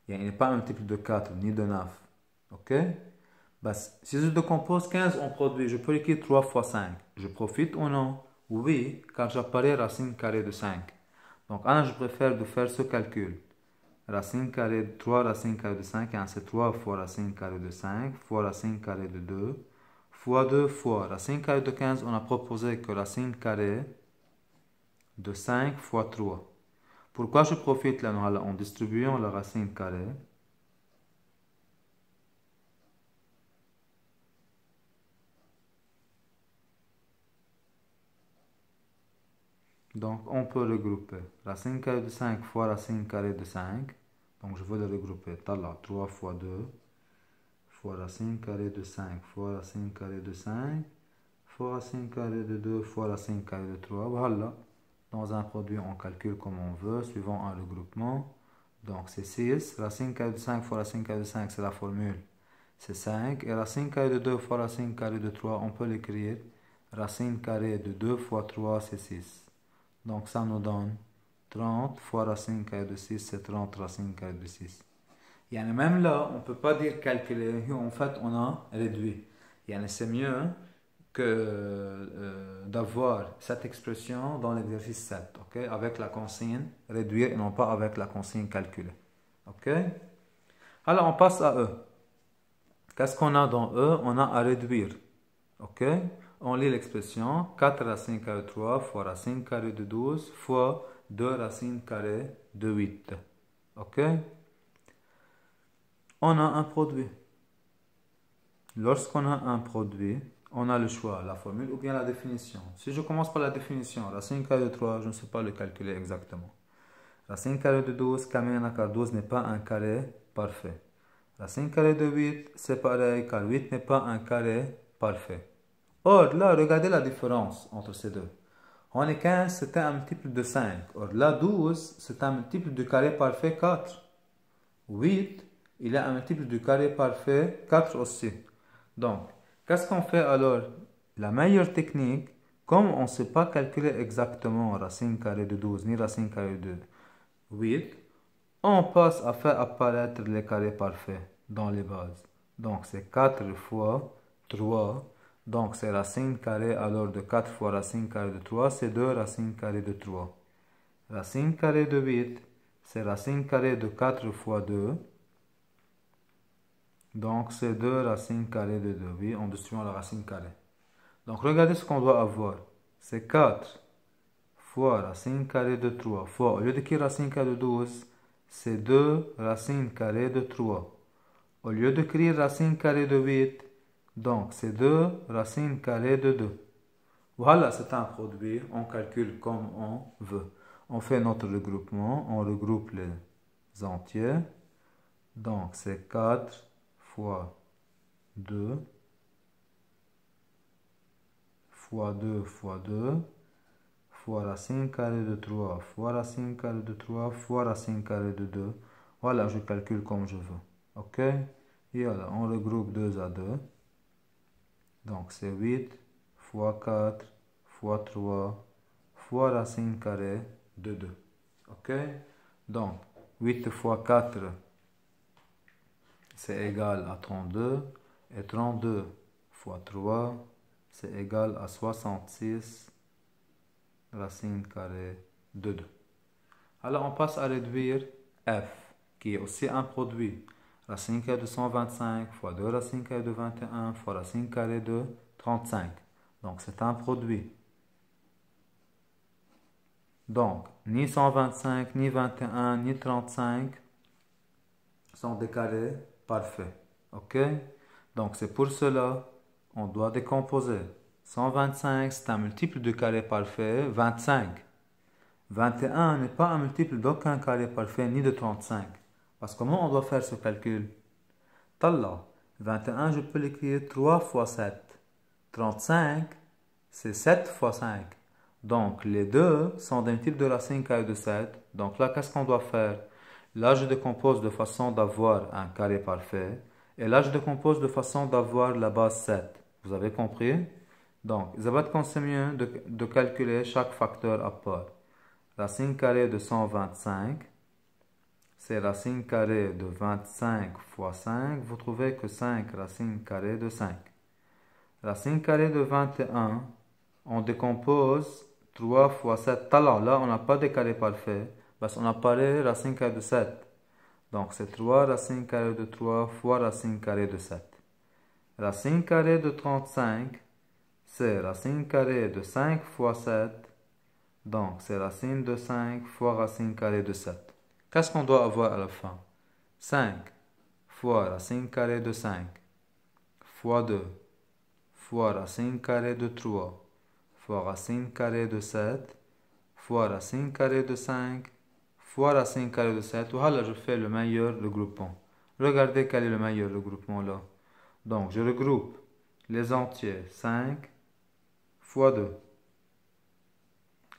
Il n'est pas un multiple de 4 ni de 9. Ok? Si je décompose 15 en produit, je peux écrire 3 fois 5. Je profite ou non? Oui, car j'apparais racine carrée de 5. Donc, je préfère de faire ce calcul. Racine carrée de 3 racine carrée de 5, c'est 3 fois racine carrée de 5 fois racine carrée de 2 fois 2 fois racine carrée de 15. On a proposé que racine carrée de 5 fois 3. Pourquoi je profite là en distribuant la racine carrée? Donc, on peut regrouper racine carrée de 5 fois racine carrée de 5. Donc, je veux le regrouper. Là, 3 fois 2 fois racine carrée de 5 fois racine carrée de 5 fois racine carrée de 2 fois racine carrée de 3. Voilà. Dans un produit, on calcule comme on veut, suivant un regroupement. Donc, c'est 6. Racine carrée de 5 fois racine carrée de 5, c'est la formule. C'est 5. Et racine carrée de 2 fois racine carrée de 3, on peut l'écrire. Racine carrée de 2 fois 3, c'est 6. Donc ça nous donne 30 fois racine carrée de 6, c'est 30 racine carrée de 6. Même là, on ne peut pas dire calculer, en fait on a réduit. C'est mieux que d'avoir cette expression dans l'exercice 7, okay? Avec la consigne réduire et non pas avec la consigne calculer. Okay? Alors on passe à E. Qu'est-ce qu'on a dans E? On a à réduire. Okay? On lit l'expression 4 racine carrée de 3 fois racine carrée de 12 fois 2 racine carrée de 8. Ok? On a un produit. Lorsqu'on a un produit, on a le choix, la formule ou bien la définition. Si je commence par la définition, racine carrée de 3, je ne sais pas le calculer exactement. Racine carrée de 12, car 12 n'est pas un carré parfait. Racine carrée de 8, c'est pareil, car 8 n'est pas un carré parfait. Or, là, regardez la différence entre ces deux. On est 15, c'est un multiple de 5. Or, là, 12, c'est un multiple du carré parfait 4. 8, il est un multiple du carré parfait 4 aussi. Donc, qu'est-ce qu'on fait alors? La meilleure technique, comme on ne sait pas calculer exactement racine carrée de 12 ni racine carrée de 8, on passe à faire apparaître les carrés parfaits dans les bases. Donc, c'est 4 fois 3. Donc, c'est racine carrée alors de 4 fois racine carrée de 3, c'est 2 racines carrées de 3. Racine carrée de 8, c'est racine carrée de 4 fois 2. Donc, c'est 2 racines carrées de 2, oui, en destruant la racine carrée. Donc, regardez ce qu'on doit avoir. C'est 4 fois racine carrée de 3 fois, au lieu d'écrire racine carrée de 12, c'est 2 racines carrées de 3. Au lieu d'écrire racine carrée de 8, donc c'est 2 racines carrées de 2. Voilà, c'est un produit, on calcule comme on veut. On fait notre regroupement, on regroupe les entiers. Donc c'est 4 fois 2 fois 2 fois 2 fois racine carrée de 3 fois racine carrée de 3 fois racine carrée de 2. Voilà, je calcule comme je veux. Ok? Et voilà, on regroupe 2 à 2. Donc c'est 8 fois 4 fois 3 fois racine carrée de 2. Ok? Donc 8 fois 4, c'est égal à 32. Et 32 fois 3, c'est égal à 66 racine carrée de 2. Alors on passe à réduire f, qui est aussi un produit. Racine carrée de 125 fois 2 racine carrée de 21 fois racine carrée de 35. Donc c'est un produit. Donc, ni 125, ni 21, ni 35 sont des carrés parfaits. Ok? Donc c'est pour cela on doit décomposer. 125, c'est un multiple de carré parfait, 25. 21 n'est pas un multiple d'aucun carré parfait, ni de 35. Parce que comment on doit faire ce calcul? Talla, 21, je peux l'écrire 3 fois 7. 35, c'est 7 fois 5. Donc, les deux sont d'un type de racine carrée de 7. Donc là, qu'est-ce qu'on doit faire? Là, je décompose de façon d'avoir un carré parfait. Et là, je décompose de façon d'avoir la base 7. Vous avez compris? Donc, ça va être mieux de calculer chaque facteur à part. Racine carrée de 125, c'est racine carrée de 25 fois 5. Vous trouvez que 5 racine carrée de 5. Racine carrée de 21, on décompose 3 fois 7. Alors là, on n'a pas de carré parfait, parce qu'on a parlé racine carrée de 7. Donc c'est 3 racine carrée de 3 fois racine carrée de 7. Racine carrée de 35, c'est racine carrée de 5 fois 7. Donc c'est racine de 5 fois racine carrée de 7. Qu'est-ce qu'on doit avoir à la fin? 5 fois racine carrée de 5 fois 2 fois racine carrée de 3 fois racine carrée de 7 fois racine carrée de 5 fois racine carrée de 7. Voilà, je fais le meilleur regroupement. Regardez quel est le meilleur regroupement là. Donc, je regroupe les entiers. 5 fois 2.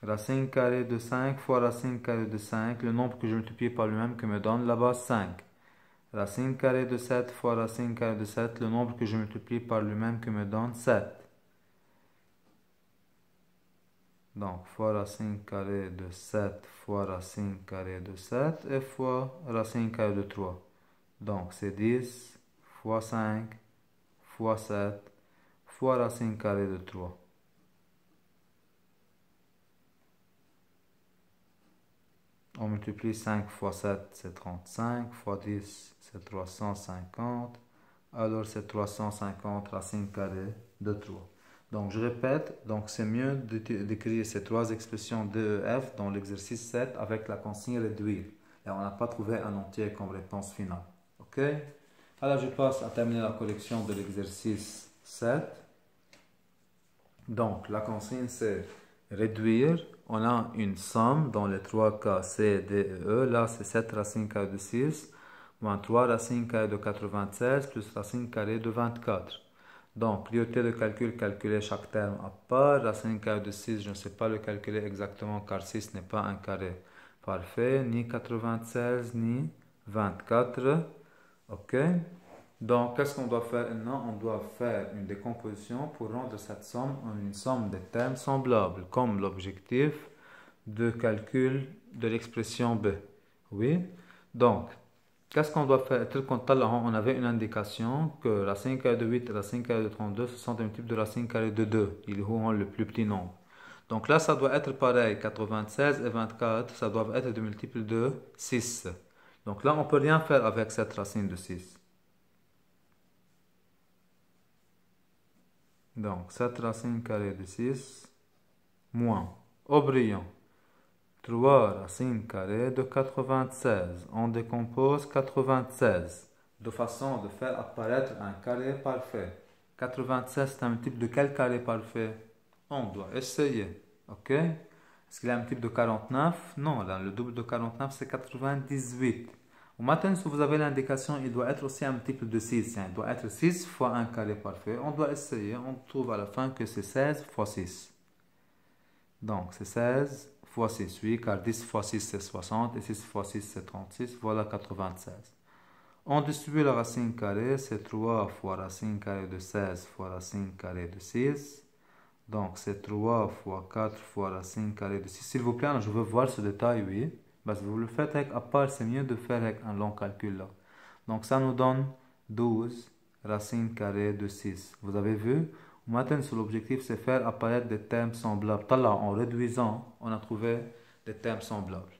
Racine carrée de 5 fois racine carrée de 5. Le nombre que je multiplie par lui-même qui me donne la base 5. Racine carrée de 7 fois racine carrée de 7. Le nombre que je multiplie par lui-même qui me donne 7. Donc, fois racine carrée de 7 fois racine carrée de 7 et fois racine carrée de 3. Donc, c'est 10 fois 5 fois 7 fois racine carrée de 3. On multiplie 5 fois 7, c'est 35, fois 10, c'est 350. Alors, c'est 350 racine carrée de 3. Donc, je répète, donc c'est mieux d'écrire ces trois expressions de f dans l'exercice 7 avec la consigne réduire. Et on n'a pas trouvé un entier comme réponse finale. Ok? Alors, je passe à terminer la correction de l'exercice 7. Donc, la consigne, c'est réduire. On a une somme dans les trois cas C, D et E. Là, c'est 7 racines carrées de 6, moins 3 racines carrées de 96, plus racine carrée de 24. Donc, priorité de calcul, calculer chaque terme à part. Racine carrée de 6, je ne sais pas le calculer exactement car 6 n'est pas un carré parfait, ni 96, ni 24. Ok? Donc, qu'est-ce qu'on doit faire maintenant? On doit faire une décomposition pour rendre cette somme en une somme de termes semblables, comme l'objectif de calcul de l'expression B. Oui? Donc, Qu'est-ce qu'on doit faire? On avait une indication que racine carrée de 8 et racine carrée de 32, ce sont des multiples de racine carrée de 2. Ils ont le plus petit nombre. Donc là, ça doit être pareil. 96 et 24, ça doit être des multiples de 6. Donc là, on ne peut rien faire avec cette racine de 6. Donc, cette racine carrée de 6, moins, au brillant, 3 racines carrées de 96. On décompose 96 de façon de faire apparaître un carré parfait. 96, c'est un multiple de quel carré parfait? On doit essayer. Ok? Est-ce qu'il y a un multiple de 49? Non, là, le double de 49, c'est 98. Maintenant, si vous avez l'indication, il doit être aussi un multiple de 6. Il doit être 6 fois un carré parfait. On doit essayer. On trouve à la fin que c'est 16 fois 6. Donc, c'est 16 fois 6, oui, car 10 fois 6, c'est 60, et 6 fois 6, c'est 36. Voilà 96. On distribue la racine carrée, c'est 3 fois racine carrée de 16 fois racine carrée de 6. Donc, c'est 3 fois 4 fois racine carrée de 6. S'il vous plaît, je veux voir ce détail, oui. Parce que vous le faites avec à part, c'est mieux de faire avec un long calcul là. Donc, ça nous donne 12 racine carrée de 6. Vous avez vu? Maintenant, l'objectif, c'est faire apparaître des termes semblables. Là, en réduisant, on a trouvé des termes semblables.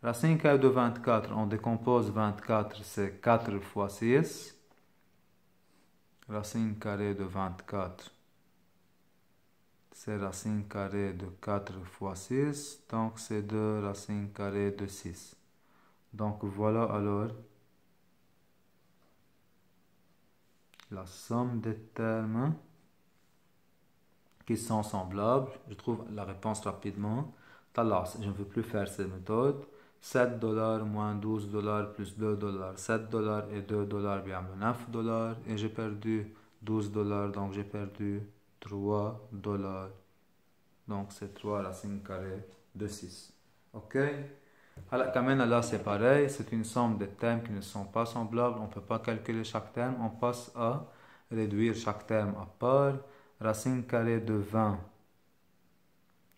Racine carrée de 24, on décompose 24, c'est 4 fois 6. Racine carrée de 24, c'est racine carrée de 4 fois 6, donc c'est 2 racine carrée de 6. Donc voilà alors la somme des termes qui sont semblables. Je trouve la réponse rapidement. Là, je ne veux plus faire cette méthode. 7 dollars moins 12 dollars plus 2 dollars. 7 dollars et 2 dollars, bien 9 dollars. Et j'ai perdu 12 dollars, donc j'ai perdu 3 dollars. Donc c'est 3 racines carrées de 6. Ok? Alors, quand même, là, c'est pareil. C'est une somme de termes qui ne sont pas semblables. On ne peut pas calculer chaque terme. On passe à réduire chaque terme à part. Racine carrée de 20.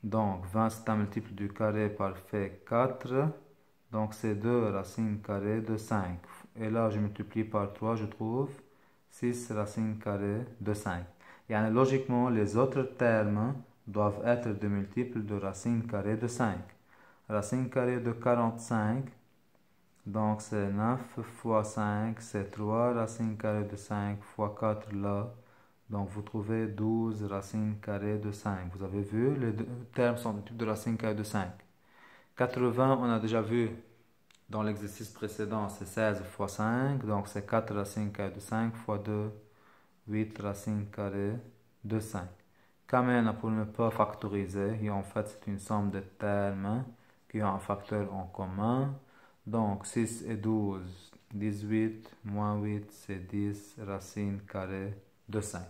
Donc, 20, c'est un multiple du carré parfait 4. Donc, c'est 2 racines carrées de 5. Et là, je multiplie par 3, je trouve 6 racines carrées de 5. Et logiquement, les autres termes doivent être des multiples de racines carrées de 5. Racine carrée de 45, donc c'est 9 fois 5, c'est 3 racines carrées de 5 fois 4 là. Donc vous trouvez 12 racines carrées de 5. Vous avez vu, les deux termes sont des types de racines carrées de 5. 80, on a déjà vu dans l'exercice précédent, c'est 16 fois 5. Donc c'est 4 racines carrées de 5 fois 2, 8 racines carrées de 5. Quand même, pour ne pas factoriser, et en fait c'est une somme de termes qui ont un facteur en commun. Donc 6 et 12, 18, moins 8, c'est 10 racines carrées de 5.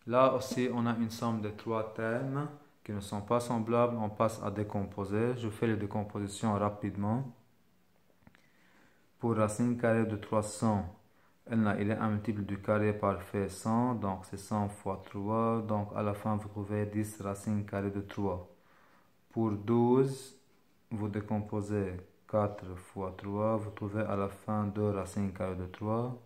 Là aussi, on a une somme de 3 termes qui ne sont pas semblables. On passe à décomposer. Je fais les décompositions rapidement. Pour racine carrée de 300, il est un multiple du carré parfait 100. Donc c'est 100 fois 3. Donc à la fin, vous trouvez 10 racines carrées de 3. Pour 12, vous décomposez 4 fois 3. Vous trouvez à la fin 2 racines carrées de 3.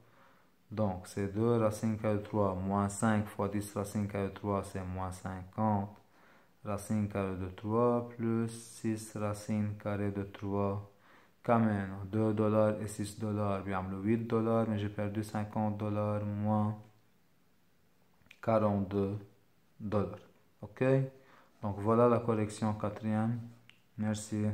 Donc, c'est 2 racines carrées de 3 moins 5 fois 10 racines carrées de 3, c'est moins 50 racines carrées de 3 plus 6 racines carrées de 3. Quand même, 2 dollars et 6 dollars, bien, le 8 dollars, mais j'ai perdu 50 dollars moins 42 dollars. Ok? Donc, voilà la correction quatrième. Merci.